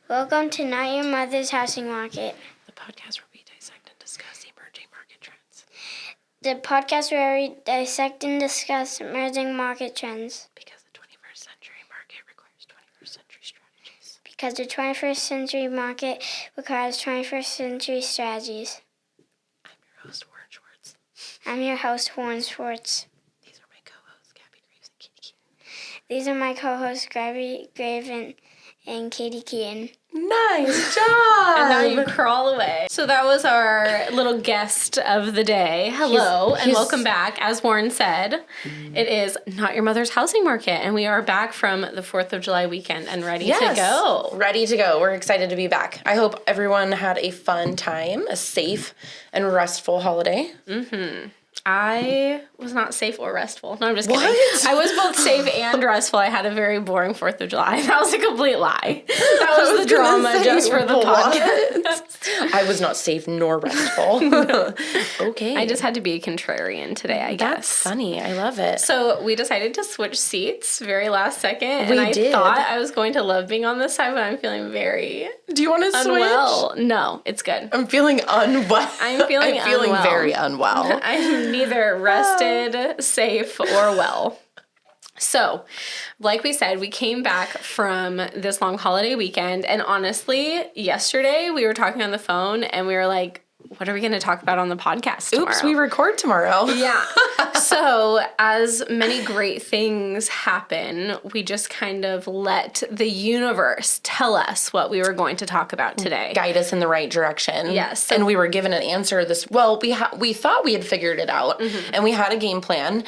Welcome to Not Your Mother's Housing Market. The podcast where we dissect and discuss emerging market trends. The podcast where we dissect and discuss emerging market trends. Because the 21st century market requires 21st century strategies. Because the 21st century market requires 21st century strategies. I'm your host, Warren Schwartz. I'm your host, Warren Schwartz. These are my co-hosts, Gabby Graves and Katie Keaton. These are my co-hosts, Gabby Graves and Katie Keaton. Nice job! And now you crawl away. So that was our little guest of the day. Hello and welcome back. As Warren said, it is Not Your Mother's Housing Market, and we are back from the 4th of July weekend and ready to go. Ready to go. We're excited to be back. I hope everyone had a fun time, a safe and restful holiday. Mm-hmm. I was not safe or restful. No, I'm just kidding. What? I was both safe and restful. I had a very boring 4th of July. That was a complete lie. That was the drama just for the podcast. I was not safe nor restful. Okay. I just had to be a contrarian today, I guess. That's funny. I love it. So we decided to switch seats very last second. And We I did. thought I was going to love being on this side, but I'm feeling very Do you want to switch? unwell. No, it's good. I'm feeling unwell. I'm feeling unwell. very unwell. I'm neither rested, safe, or well. So, like we said, we came back from this long holiday weekend, and honestly, yesterday we were talking on the phone, and we were like, what are we going to talk about on the podcast tomorrow? Oops, we record tomorrow. Yeah. So, as many great things happen, we just kind of let the universe tell us what we were going to talk about today. Guide us in the right direction. Yes. And we were given an answer we thought we had figured it out, and we had a game plan,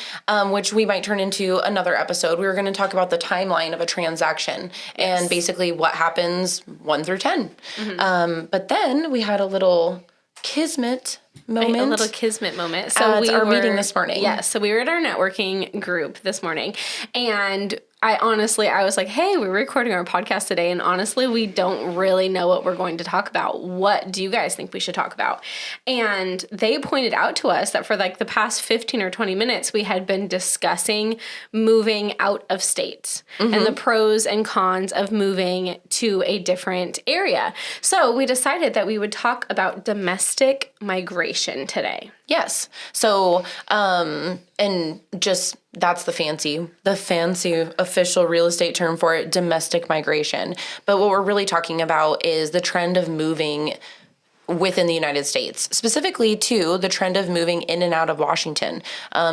which we might turn into another episode. We were going to talk about the timeline of a transaction and basically what happens 1 through 10. But then we had a little kismet moment. A little kismet moment. So our meeting this morning. Yes. So we were at our networking group this morning, and I was like, hey, we're recording our podcast today, and honestly, we don't really know what we're going to talk about. What do you guys think we should talk about? And they pointed out to us that for like the past 15 or 20 minutes, we had been discussing moving out of state and the pros and cons of moving to a different area. So we decided that we would talk about domestic migration today. Yes. So, and just that's the fancy official real estate term for it, domestic migration. But what we're really talking about is the trend of moving within the United States, specifically to the trend of moving in and out of Washington.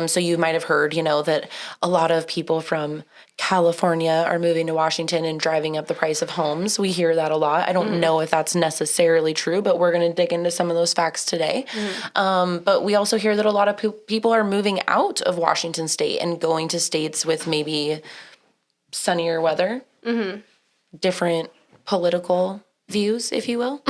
So you might have heard, that a lot of people from California are moving to Washington and driving up the price of homes. We hear that a lot. I don't know if that's necessarily true, but we're going to dig into some of those facts today. But we also hear that a lot of people are moving out of Washington state and going to states with maybe sunnier weather, different political views, if you will.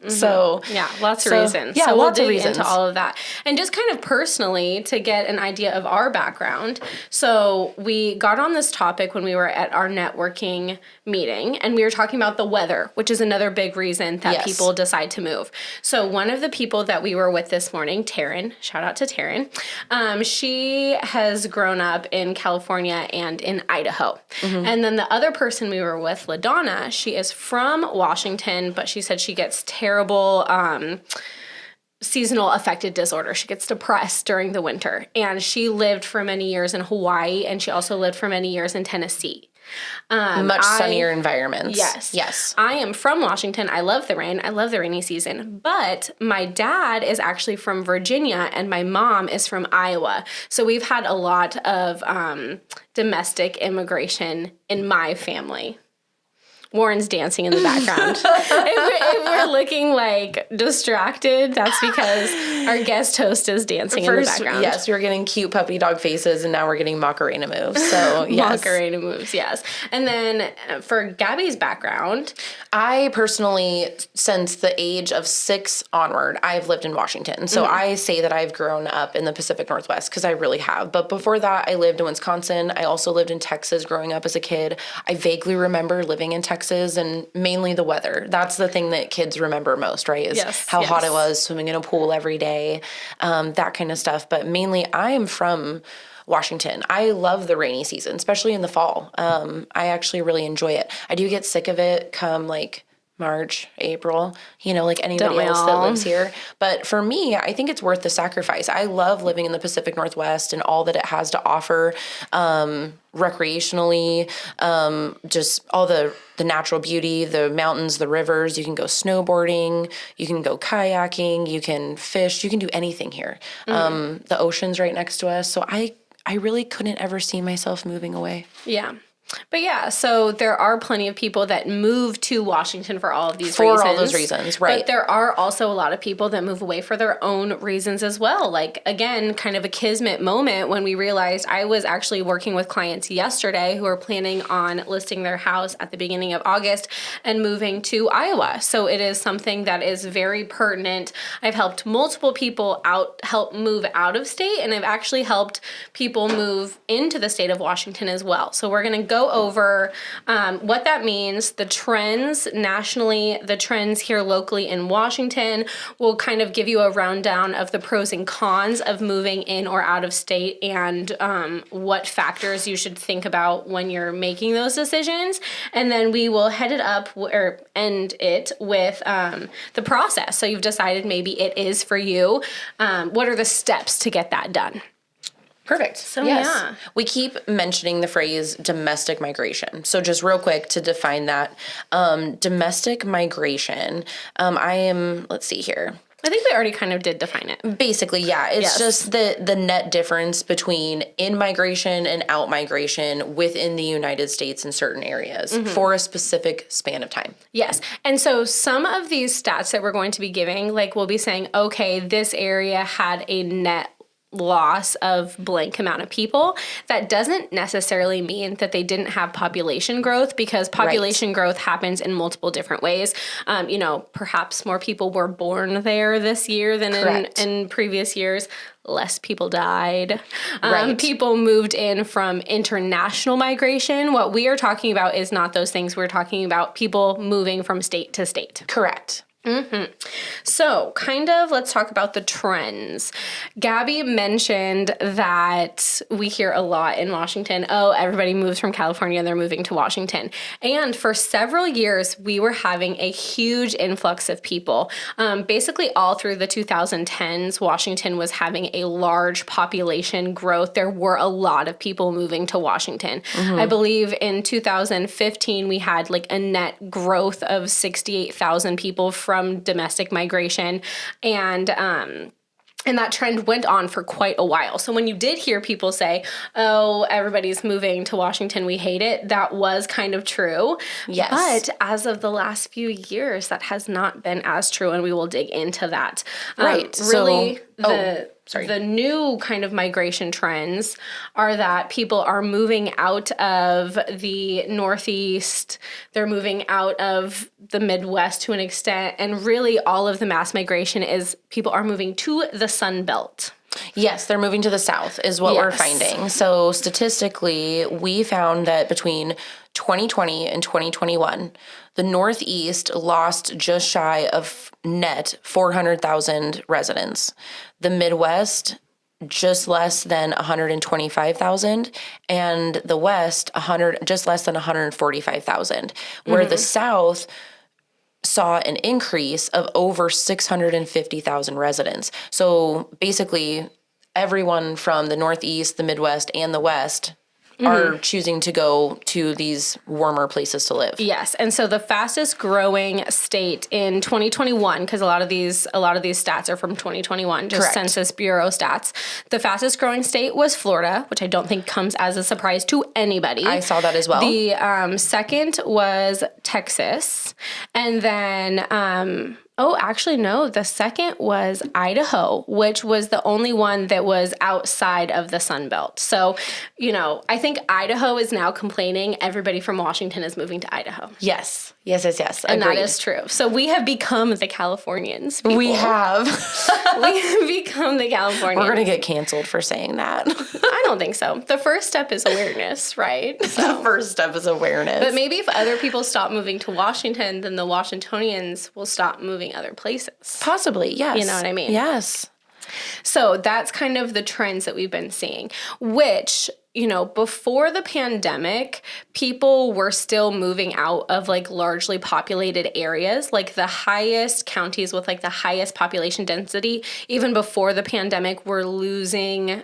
So yeah, lots of reasons. Yeah, so lots we'll of dig reasons into all of that, and just kind of personally to get an idea of our background. So we got on this topic when we were at our networking meeting, and we were talking about the weather, which is another big reason that people decide to move. So one of the people that we were with this morning, Taryn, shout out to Taryn, she has grown up in California and in Idaho, and then the other person we were with, LaDonna, she is from Washington. But she said she gets terrible seasonal affective disorder. She gets depressed during the winter. And she lived for many years in Hawaii, and she also lived for many years in Tennessee. Much sunnier environments. Yes. I am from Washington. I love the rain. I love the rainy season. But my dad is actually from Virginia, and my mom is from Iowa. So we've had a lot of domestic immigration in my family. Warren's dancing in the background. if we're looking like distracted, that's because our guest host is dancing in the background. Yes, we were getting cute puppy dog faces, and now we're getting Macarena moves. So yes. Macarena moves, yes. And then for Gabby's background, I personally, since the age of 6 onward, I've lived in Washington. So I say that I've grown up in the Pacific Northwest because I really have. But before that, I lived in Wisconsin. I also lived in Texas growing up as a kid. I vaguely remember living in Texas, and mainly the weather. That's the thing that kids remember most, right? Is how hot it was, swimming in a pool every day, that kind of stuff. But mainly I am from Washington. I love the rainy season, especially in the fall. I actually really enjoy it. I do get sick of it come like March, April, like anybody Don't we else that all? lives here. But for me, I think it's worth the sacrifice. I love living in the Pacific Northwest and all that it has to offer, recreationally, just all the natural beauty, the mountains, the rivers. You can go snowboarding, you can go kayaking, you can fish, you can do anything here. The ocean's right next to us. So I really couldn't ever see myself moving away. Yeah. But yeah, so there are plenty of people that move to Washington for all of these reasons. For all those reasons, right. But there are also a lot of people that move away for their own reasons as well. Like, again, kind of a kismet moment when we realized I was actually working with clients yesterday who are planning on listing their house at the beginning of August and moving to Iowa. So it is something that is very pertinent. I've helped multiple people help move out of state, and I've actually helped people move into the state of Washington as well. So we're going to go over what that means, the trends nationally, the trends here locally in Washington. We'll kind of give you a rundown of the pros and cons of moving in or out of state, and what factors you should think about when you're making those decisions. And then we will head it up or end it with the process. So you've decided maybe it is for you. What are the steps to get that done? Perfect. So, yes. yeah. We keep mentioning the phrase domestic migration. So just real quick to define that, domestic migration, let's see here. I think we already kind of did define it. Basically, yeah. It's Yes. just the net difference between in-migration and out-migration within the United States in certain areas for a specific span of time. Yes. And so some of these stats that we're going to be giving, like we'll be saying, okay, this area had a net loss of blank amount of people. That doesn't necessarily mean that they didn't have population growth, because population growth happens in multiple different ways. Perhaps more people were born there this year than in previous years. Less people died. Right. People moved in from international migration. What we are talking about is not those things. We're talking about people moving from state to state. Correct. So, let's talk about the trends. Gabby mentioned that we hear a lot in Washington, everybody moves from California and they're moving to Washington. And for several years, we were having a huge influx of people. Basically, all through the 2010s, Washington was having a large population growth. There were a lot of people moving to Washington. I believe in 2015, we had like a net growth of 68,000 people from domestic migration, and that trend went on for quite a while. So when you did hear people say, everybody's moving to Washington, we hate it, that was kind of true. Yes. But as of the last few years, that has not been as true, and we will dig into that. Right. Really, Sorry. The new kind of migration trends are that people are moving out of the Northeast, they're moving out of the Midwest to an extent, and really all of the mass migration is people are moving to the Sun Belt. Yes, they're moving to the south is what we're finding. So statistically, we found that between 2020 and 2021, the Northeast lost just shy of net 400,000 residents. The Midwest, just less than 125,000, and the West, just less than 145,000, where the South saw an increase of over 650,000 residents. So basically, everyone from the Northeast, the Midwest, and the West are choosing to go to these warmer places to live. Yes, and so the fastest growing state in 2021, because a lot of these stats are from 2021, just Correct. Census Bureau stats. The fastest growing state was Florida, which I don't think comes as a surprise to anybody. I saw that as well. The second was Texas, and then actually, no. The second was Idaho, which was the only one that was outside of the Sun Belt. So, I think Idaho is now complaining everybody from Washington is moving to Idaho. Yes. And that is true. So we have become the Californians. People. We have. We have become the Californians. We're going to get canceled for saying that. I don't think so. The first step is awareness, right? The first step is awareness. But maybe if other people stop moving to Washington, then the Washingtonians will stop moving other places. Possibly, yes. You know what I mean? Yes. So that's kind of the trends that we've been seeing, which before the pandemic, people were still moving out of like largely populated areas, like the highest counties with like the highest population density, even before the pandemic, were losing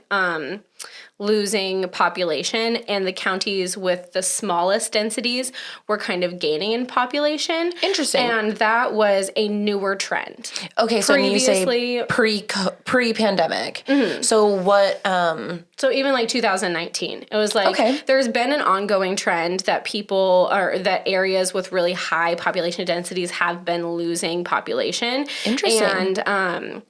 population, and the counties with the smallest densities were kind of gaining in population. Interesting. And that was a newer trend. Okay, so when you say pre-pandemic, so what? So even like 2019, it was like there's been an ongoing trend that that areas with really high population densities have been losing population. Interesting. And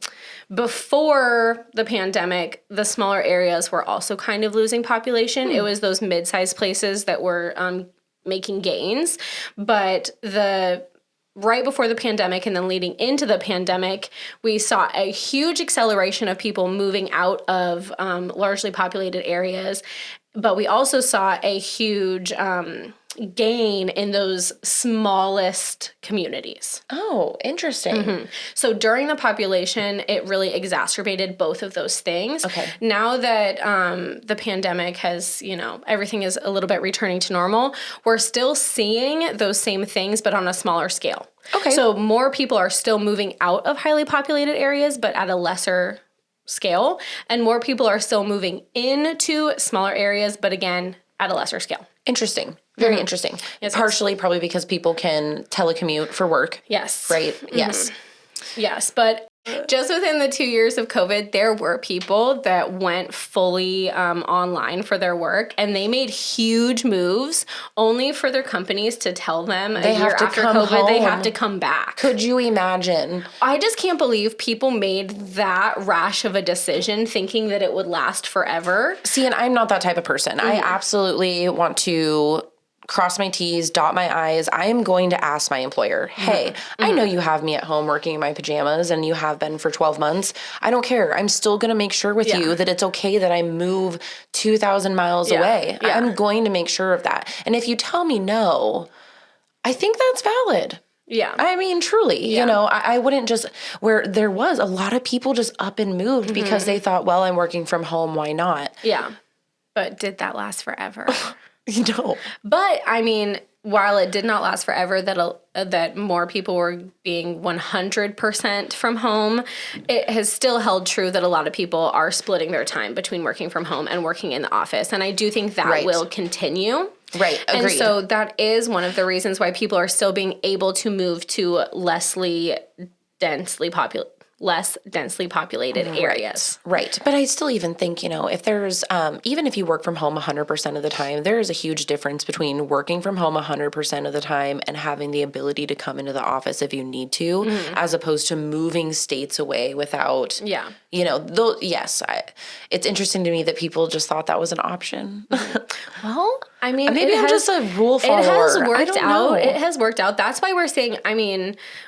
before the pandemic, the smaller areas were also kind of losing population. It was those mid-sized places that were making gains. But right before the pandemic and then leading into the pandemic, we saw a huge acceleration of people moving out of largely populated areas. But we also saw a huge gain in those smallest communities. Oh, interesting. So during the population, it really exacerbated both of those things. Okay. Now that the pandemic has, everything is a little bit returning to normal, we're still seeing those same things, but on a smaller scale. Okay. So more people are still moving out of highly populated areas, but at a lesser scale. And more people are still moving into smaller areas, but again, at a lesser scale. Interesting. Very interesting. Yes, Partially probably because people can telecommute for work. Yes. Right? Yes. Yes, but just within the 2 years of COVID, there were people that went fully online for their work, and they made huge moves only for their companies to tell them They a year have to after come COVID they have home. to come back. Could you imagine? I just can't believe people made that rash of a decision thinking that it would last forever. See, and I'm not that type of person. I absolutely want to cross my T's, dot my I's. I am going to ask my employer, hey, I know you have me at home working in my pajamas and you have been for 12 months. I don't care. I'm still going to make sure with you that it's okay that I move 2,000 miles away. Yeah. I'm going to make sure of that. And if you tell me no, I think that's valid. Yeah. I mean, truly, I wouldn't just, where there was a lot of people just up and moved because they thought, well, I'm working from home. Why not? Yeah. But did that last forever? No. But I mean, while it did not last forever, that more people were being 100% from home, it has still held true that a lot of people are splitting their time between working from home and working in the office. And I do think that will continue. Right. Agreed. And so that is one of the reasons why people are still being able to move to less densely populated areas. Right. But I still even think, if there's, even if you work from home 100% of the time, there is a huge difference between working from home 100% of the time and having the ability to come into the office if you need to, as opposed to moving states away without, it's interesting to me that people just thought that was an option. Well, I mean, maybe I'm just a rule follower. It has I worked don't out. know. It has worked out. That's why we're saying,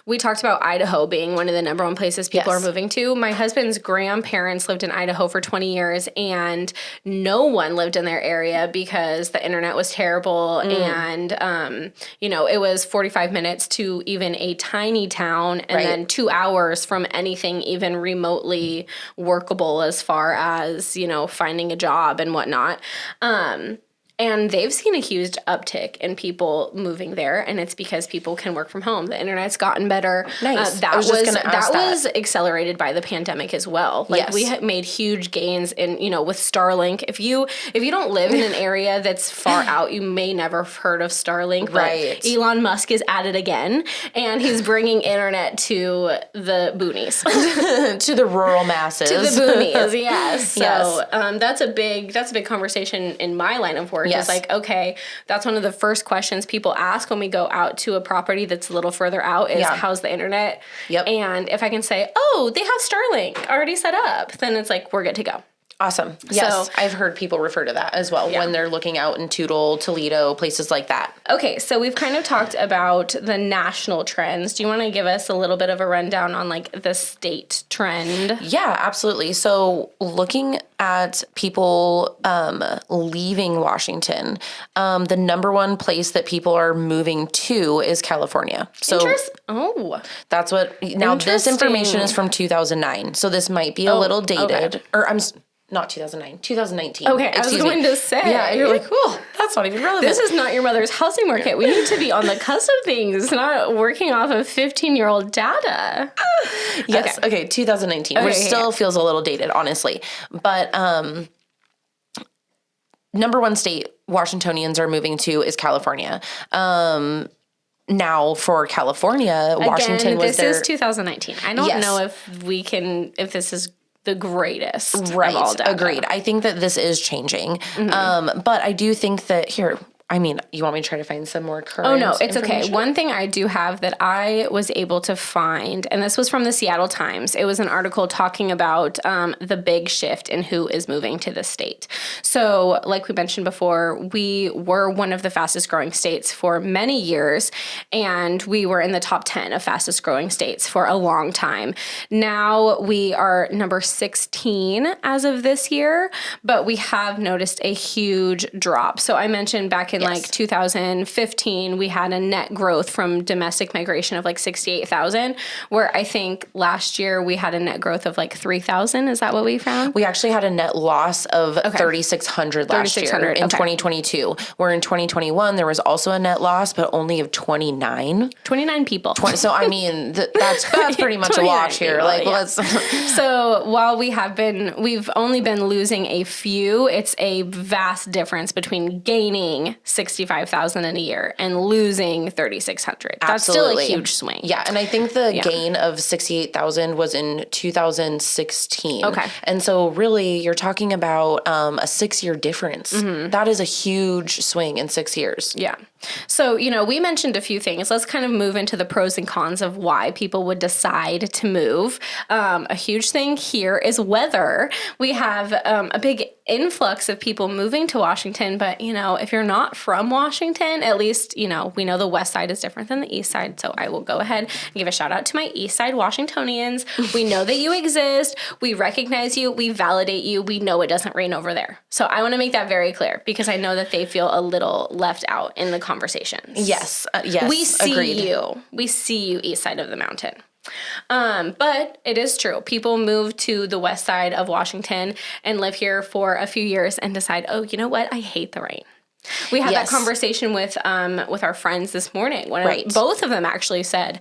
we talked about Idaho being one of the number one places people are moving to. My husband's grandparents lived in Idaho for 20 years, and no one lived in their area because the internet was terrible. And, it was 45 minutes to even a tiny town, and then 2 hours from anything even remotely workable as far as, finding a job and whatnot. And they've seen a huge uptick in people moving there, and it's because people can work from home. The internet's gotten better. Nice. That that was accelerated by the pandemic as well. Like we had made huge gains in with Starlink. If you don't live in an area that's far out, you may never have heard of Starlink. But Elon Musk is at it again, and he's bringing internet to the boonies, to the rural masses, to the boonies. Yes. So that's a big conversation in my line of work. It's like, okay, that's one of the first questions people ask when we go out to a property that's a little further out is how's the internet? Yep. And if I can say, oh, they have Starlink already set up, then it's like, we're good to go. Awesome. Yes, So, I've heard people refer to that as well when they're looking out in Toutle, Toledo, places like that. Okay, so we've kind of talked about the national trends. Do you want to give us a little bit of a rundown on like the state trend? Yeah, absolutely. So looking at people leaving Washington, the number one place that people are moving to is California. So that's what, now this information is from 2009. So this might be a little dated. Okay. Or not 2009, 2019. Okay, I was going to say. Yeah, you're like, oh, that's not even relevant. This is not your mother's housing market. We need to be on the cusp of things, not working off of 15-year-old data. Yes. Okay. 2019, which still feels a little dated, honestly. But number one state Washingtonians are moving to is California. Now for California, Washington was this is 2019. I don't know if this is the greatest. Right. Of all data. Agreed. I think that this is changing. But I do think that here, I mean, you want me to try to find some more current? Oh, no, it's okay. One thing I do have that I was able to find, and this was from the Seattle Times. It was an article talking about the big shift in who is moving to the state. So, like we mentioned before, we were one of the fastest growing states for many years, and we were in the top 10 of fastest growing states for a long time. Now we are number 16 as of this year, but we have noticed a huge drop. So I mentioned back in like 2015, we had a net growth from domestic migration of like 68,000, where I think last year we had a net growth of like 3,000. Is that what we found? We actually had a net loss of 3,600 last year in 2022. Where in 2021, there was also a net loss, but only of 29. 29 people. So, I mean, that's pretty much a wash here. People, like, yeah. let's... So while we've only been losing a few, it's a vast difference between gaining 65,000 in a year and losing 3,600. That's still a huge swing. Yeah, and I think the gain of 68,000 was in 2016. Okay. And so really you're talking about a 6-year difference. That is a huge swing in 6 years. Yeah. So, we mentioned a few things. Let's kind of move into the pros and cons of why people would decide to move. A huge thing here is weather. We have a big influx of people moving to Washington, but, if you're not from Washington, at least, we know the west side is different than the east side. So I will go ahead and give a shout out to my east side Washingtonians. We know that you exist. We recognize you. We validate you. We know it doesn't rain over there. So I want to make that very clear because I know that they feel a little left out in the conversations. Yes. Yes. We see agreed. you. We see you east side of the mountain. But it is true. People move to the west side of Washington and live here for a few years and decide, oh, you know what? I hate the rain. We had that conversation with our friends this morning. Both of them actually said,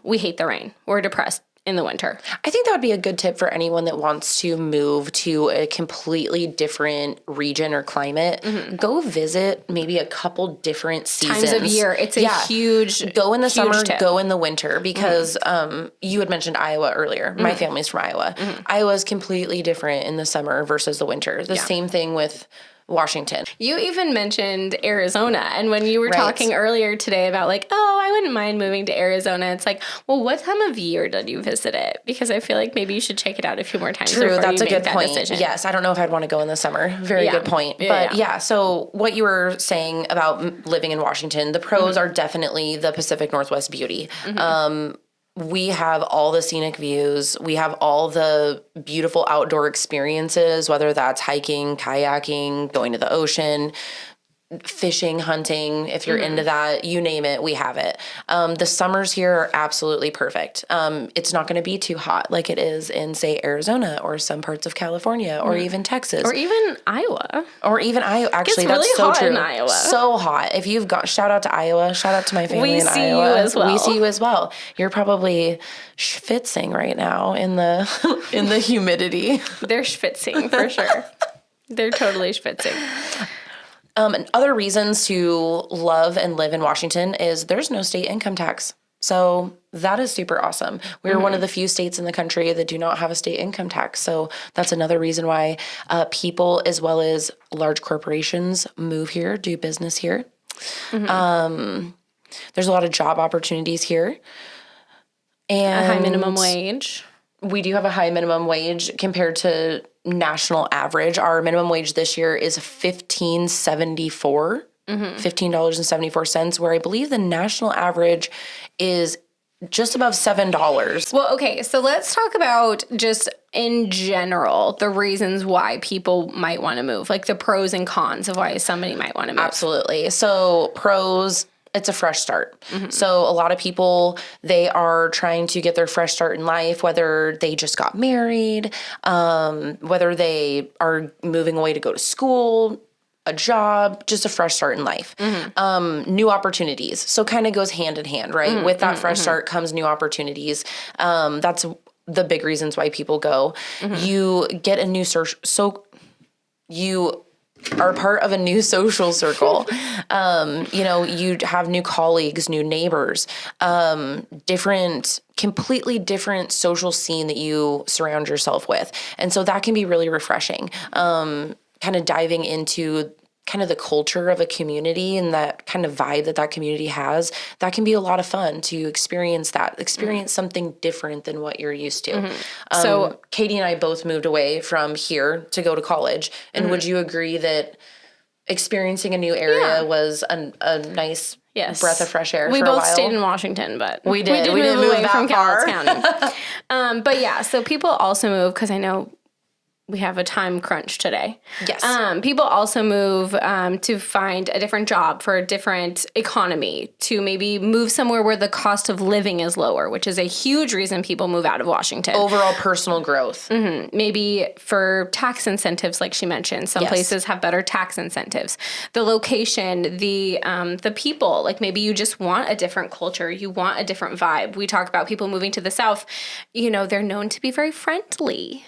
we hate the rain. We're depressed in the winter. I think that would be a good tip for anyone that wants to move to a completely different region or climate. Go visit maybe a couple different seasons. Times of year. It's a huge Go in the summer, tip. go in the winter because you had mentioned Iowa earlier. My family's from Iowa. Iowa is completely different in the summer versus the winter. The same thing with Washington. You even mentioned Arizona. And when you were talking earlier today about like, oh, I wouldn't mind moving to Arizona, it's like, well, what time of year did you visit it? Because I feel like maybe you should check it out a few more times. True, that's a good point. Decision. Yes, I don't know if I'd want to go in the summer. Very good point. But so what you were saying about living in Washington, the pros are definitely the Pacific Northwest beauty. We have all the scenic views. We have all the beautiful outdoor experiences, whether that's hiking, kayaking, going to the ocean, fishing, hunting. If you're into that, you name it, we have it. The summers here are absolutely perfect. It's not going to be too hot like it is in, say, Arizona or some parts of California or even Texas. Or even Iowa. Actually, really that's so hot true. in Iowa. So hot. If you've got, shout out to Iowa, shout out to my family in Iowa. We see you as well. We see you as well. You're probably schwitzing right now in the in the humidity. They're schwitzing for sure. They're totally schwitzing. And other reasons to love and live in Washington is there's no state income tax. So that is super awesome. We're one of the few states in the country that do not have a state income tax. So that's another reason why people as well as large corporations move here, do business here. There's a lot of job opportunities here. And a high minimum wage. We do have a high minimum wage compared to national average. Our minimum wage this year is $15.74, $15.74, where I believe the national average is just above $7. Well, okay, so let's talk about just in general the reasons why people might want to move, like the pros and cons of why somebody might want to move. Absolutely. So pros, it's a fresh start. So a lot of people, they are trying to get their fresh start in life, whether they just got married, whether they are moving away to go to school, a job, just a fresh start in life. New opportunities. So kind of goes hand in hand, right? With that fresh start comes new opportunities. That's the big reasons why people go. You get a new you are part of a new social circle. You have new colleagues, new neighbors, completely different social scene that you surround yourself with. And so that can be really refreshing. Kind of diving into kind of the culture of a community and that kind of vibe that community has, that can be a lot of fun to experience something different than what you're used to. So Katie and I both moved away from here to go to college. And would you agree that experiencing a new area was a nice breath of fresh air? We for both a while? stayed in Washington, but we did move move away that from far. Cowles County. But yeah, so people also move because I know we have a time crunch today. Yes. People also move to find a different job for a different economy, to maybe move somewhere where the cost of living is lower, which is a huge reason people move out of Washington. Overall personal growth. Maybe for tax incentives, like she mentioned. Some places have better tax incentives. The location, the people, like maybe you just want a different culture. You want a different vibe. We talk about people moving to the South. They're known to be very friendly.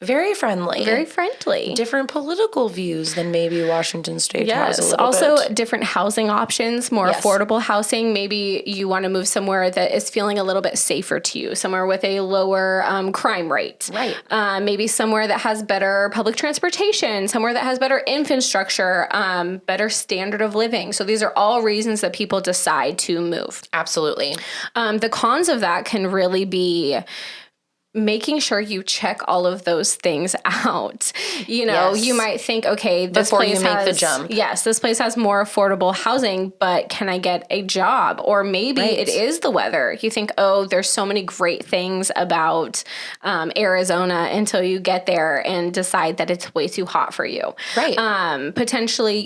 Very friendly. Very friendly. Different political views than maybe Washington State has a little also bit. Different housing options, more affordable housing. Maybe you want to move somewhere that is feeling a little bit safer to you, somewhere with a lower crime rate. Right. Maybe somewhere that has better public transportation, somewhere that has better infrastructure, better standard of living. So these are all reasons that people decide to move. Absolutely. The cons of that can really be making sure you check all of those things out. You might think, okay, this Before place you make has, the jump. Yes, this place has more affordable housing, but can I get a job? Or maybe it is the weather. You think, oh, there's so many great things about Arizona until you get there and decide that it's way too hot for you. Right. Potentially,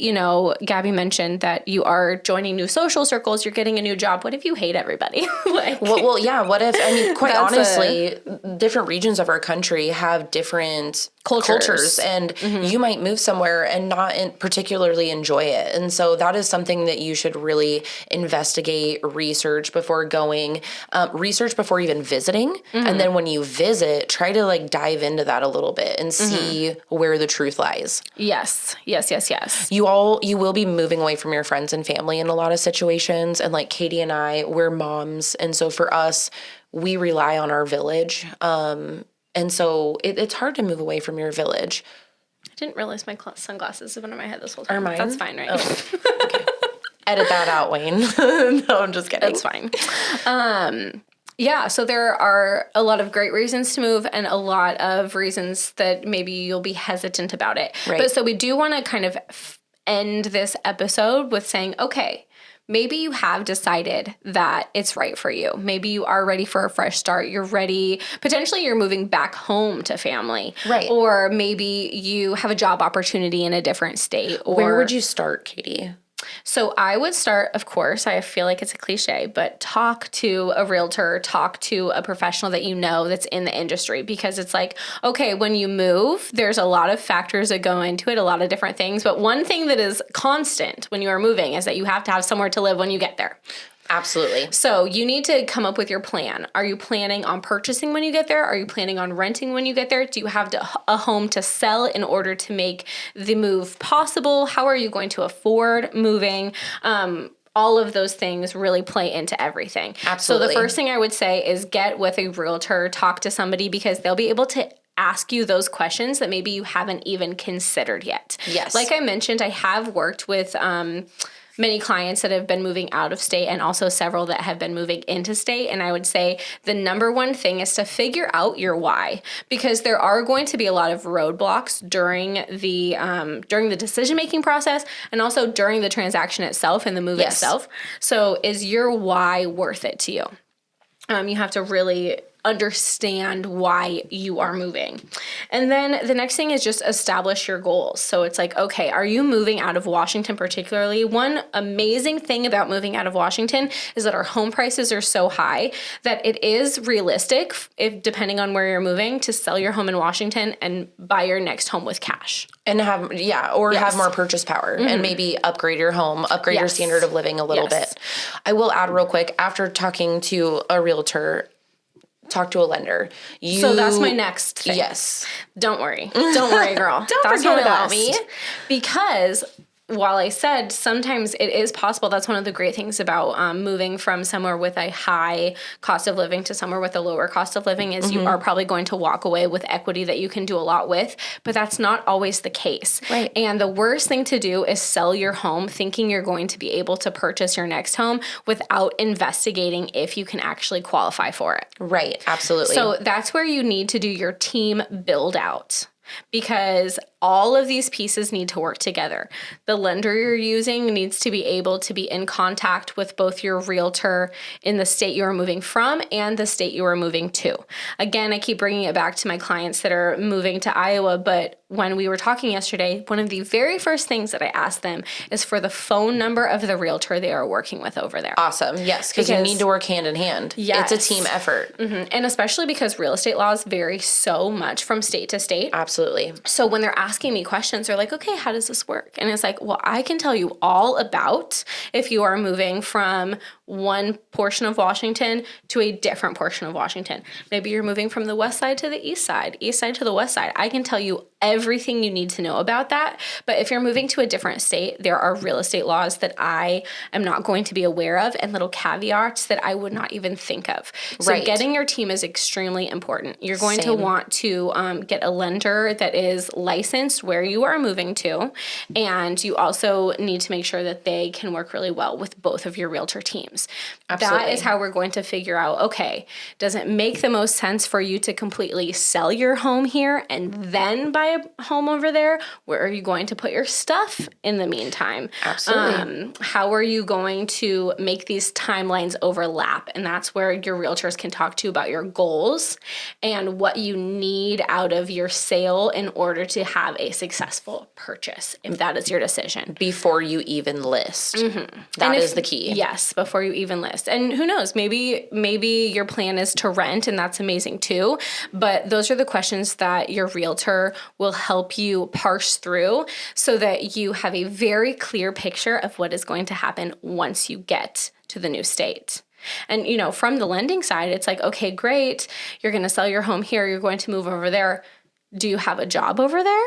Gabby mentioned that you are joining new social circles, you're getting a new job. What if you hate everybody? Well, yeah. What if, quite honestly, different regions of our country have different cultures and you might move somewhere and not particularly enjoy it. And so that is something that you should really investigate, research before going, research before even visiting. And then when you visit, try to dive into that a little bit and see where the truth lies. Yes. You will be moving away from your friends and family in a lot of situations. And like Katie and I, we're moms. And so for us, we rely on our village. And so it's hard to move away from your village. I didn't realize my sunglasses have been in my head this whole time. Are mine? That's fine, right? Oh. Okay. Edit that out, Wayne. No, I'm just kidding. That's fine. So there are a lot of great reasons to move and a lot of reasons that maybe you'll be hesitant about it. Right. But so we do want to kind of end this episode with saying, okay, maybe you have decided that it's right for you. Maybe you are ready for a fresh start. You're ready. Potentially you're moving back home to family. Right. Or maybe you have a job opportunity in a different state. Or Where would you start, Katie? So I would start, of course, I feel like it's a cliche, but talk to a realtor, talk to a professional that you know that's in the industry, because it's like, okay, when you move, there's a lot of factors that go into it, a lot of different things. But one thing that is constant when you are moving is that you have to have somewhere to live when you get there. Absolutely. So you need to come up with your plan. Are you planning on purchasing when you get there? Are you planning on renting when you get there? Do you have a home to sell in order to make the move possible? How are you going to afford moving? All of those things really play into everything. Absolutely. So the first thing I would say is get with a realtor, talk to somebody, because they'll be able to ask you those questions that maybe you haven't even considered yet. Yes. Like I mentioned, I have worked with many clients that have been moving out of state and also several that have been moving into state. And I would say the number one thing is to figure out your why, because there are going to be a lot of roadblocks during the decision-making process and also during the transaction itself and the move itself. So is your why worth it to you? You have to really understand why you are moving. And then the next thing is just establish your goals. So it's like, okay, are you moving out of Washington particularly? One amazing thing about moving out of Washington is that our home prices are so high that it is realistic, if depending on where you're moving, to sell your home in Washington and buy your next home with cash. And have more purchase power and maybe upgrade your home, upgrade your standard of living a little bit. I will add real quick, after talking to a realtor, talk to a lender. So that's my next thing. Yes. Don't worry. Don't worry, girl. Don't forget about me. Because while I said sometimes it is possible, that's one of the great things about moving from somewhere with a high cost of living to somewhere with a lower cost of living is you are probably going to walk away with equity that you can do a lot with, but that's not always the case. Right. And the worst thing to do is sell your home thinking you're going to be able to purchase your next home without investigating if you can actually qualify for it. Right. Absolutely. So that's where you need to do your team build out, because all of these pieces need to work together. The lender you're using needs to be able to be in contact with both your realtor in the state you are moving from and the state you are moving to. Again, I keep bringing it back to my clients that are moving to Iowa, but when we were talking yesterday, one of the very first things that I asked them is for the phone number of the realtor they are working with over there. Awesome. Yes, because you need to work hand in hand. Yes. It's a team effort. And especially because real estate laws vary so much from state to state. Absolutely. So when they're asking me questions, they're like, okay, how does this work? And it's like, well, I can tell you all about if you are moving from one portion of Washington to a different portion of Washington. Maybe you're moving from the west side to the east side to the west side. I can tell you everything you need to know about that. But if you're moving to a different state, there are real estate laws that I am not going to be aware of and little caveats that I would not even think of. So getting your team is extremely important. You're going to want to get a lender that is licensed where you are moving to. And you also need to make sure that they can work really well with both of your realtor teams. Absolutely. That is how we're going to figure out, okay, does it make the most sense for you to completely sell your home here and then buy a home over there? Where are you going to put your stuff in the meantime? Absolutely. How are you going to make these timelines overlap? And that's where your realtors can talk to you about your goals and what you need out of your sale in order to have a successful purchase, if that is your decision. Before you even list. That is the key. Yes, before you even list. And who knows, maybe your plan is to rent, and that's amazing too. But those are the questions that your realtor will help you parse through so that you have a very clear picture of what is going to happen once you get to the new state. And, you know, from the lending side, it's like, okay, great. You're going to sell your home here. You're going to move over there. Do you have a job over there?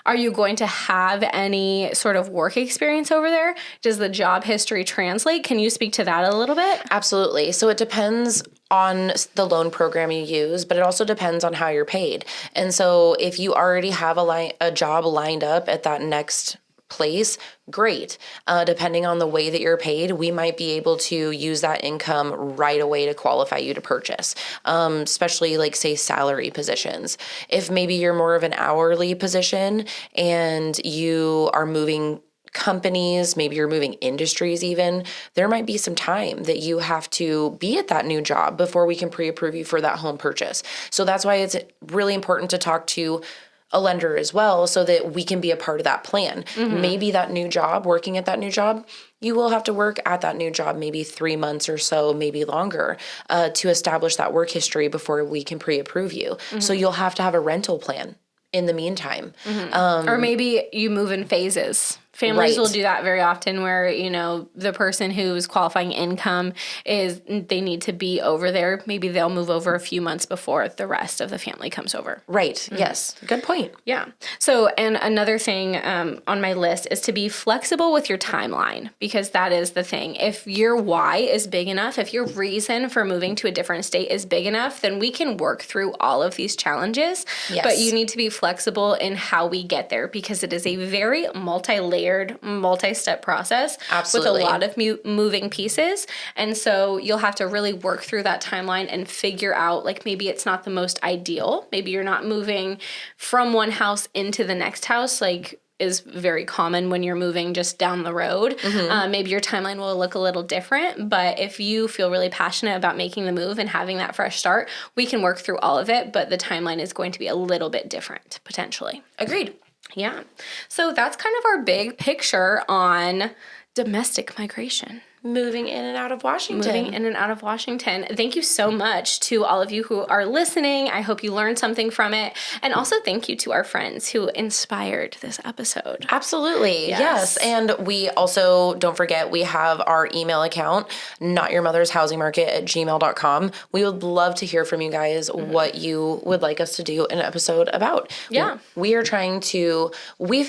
Are you going to have any sort of work experience over there? Does the job history translate? Can you speak to that a little bit? Absolutely. So it depends on the loan program you use, but it also depends on how you're paid. And so if you already have a job lined up at that next place, great. Depending on the way that you're paid, we might be able to use that income right away to qualify you to purchase, especially like say salary positions. If maybe you're more of an hourly position and you are moving companies, maybe you're moving industries even, there might be some time that you have to be at that new job before we can pre-approve you for that home purchase. So that's why it's really important to talk to a lender as well so that we can be a part of that plan. Maybe that new job, working at that new job, you will have to work at that new job maybe 3 months or so, maybe longer, to establish that work history before we can pre-approve you. So you'll have to have a rental plan in the meantime. Or maybe you move in phases. Families will do that very often where, you know, the person who's qualifying income they need to be over there. Maybe they'll move over a few months before the rest of the family comes over. Right. Yes. Good point. Yeah. So, and another thing on my list is to be flexible with your timeline, because that is the thing. If your why is big enough, if your reason for moving to a different state is big enough, then we can work through all of these challenges. Yes. But you need to be flexible in how we get there, because it is a very multi-layered, multi-step process. Absolutely. With a lot of moving pieces. And so you'll have to really work through that timeline and figure out, like, maybe it's not the most ideal. Maybe you're not moving from one house into the next house like is very common when you're moving just down the road. Maybe your timeline will look a little different, but if you feel really passionate about making the move and having that fresh start, we can work through all of it, but the timeline is going to be a little bit different, potentially. Agreed. Yeah. So that's kind of our big picture on domestic migration. Moving in and out of Washington. Moving in and out of Washington. Thank you so much to all of you who are listening. I hope you learned something from it. And also thank you to our friends who inspired this episode. Absolutely. Yes. And we also, don't forget, we have our email account, notyourmothershousingmarket@gmail.com. We would love to hear from you guys what you would like us to do an episode about. Yeah. We are trying to, we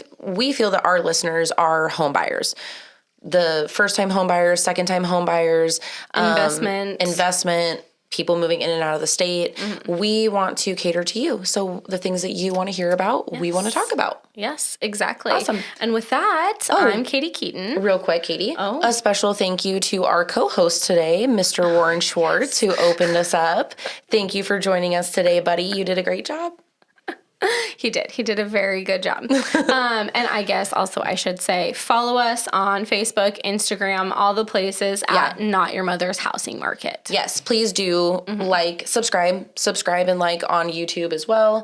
feel that our listeners are home buyers. The first-time home buyers, second-time home buyers, investment, people moving in and out of the state. We want to cater to you. So the things that you want to hear about, we want to talk about. Yes, exactly. Awesome. And with that, I'm Katie Keaton. Real quick, Katie. A special thank you to our co-host today, Mr. Warren Schwartz, who opened us up. Thank you for joining us today, buddy. You did a great job. He did. He did a very good job. And I guess also I should say, follow us on Facebook, Instagram, all the places at Not Your Mother's Housing Market. Yes, please do subscribe and like on YouTube as well.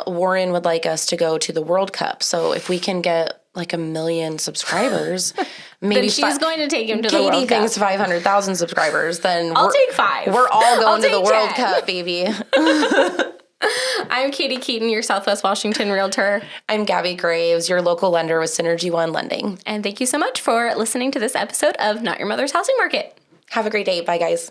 Warren would like us to go to the World Cup. So if we can get like 1 million subscribers, maybe then she's going to take him to the World Katie Cup. thinks 500,000 subscribers, then I'll take 5. We're all going to the World 10. Cup, baby. I'm Katie Keaton, your Southwest Washington realtor. I'm Gabby Graves, your local lender with Synergy One Lending. And thank you so much for listening to this episode of Not Your Mother's Housing Market. Have a great day. Bye, guys.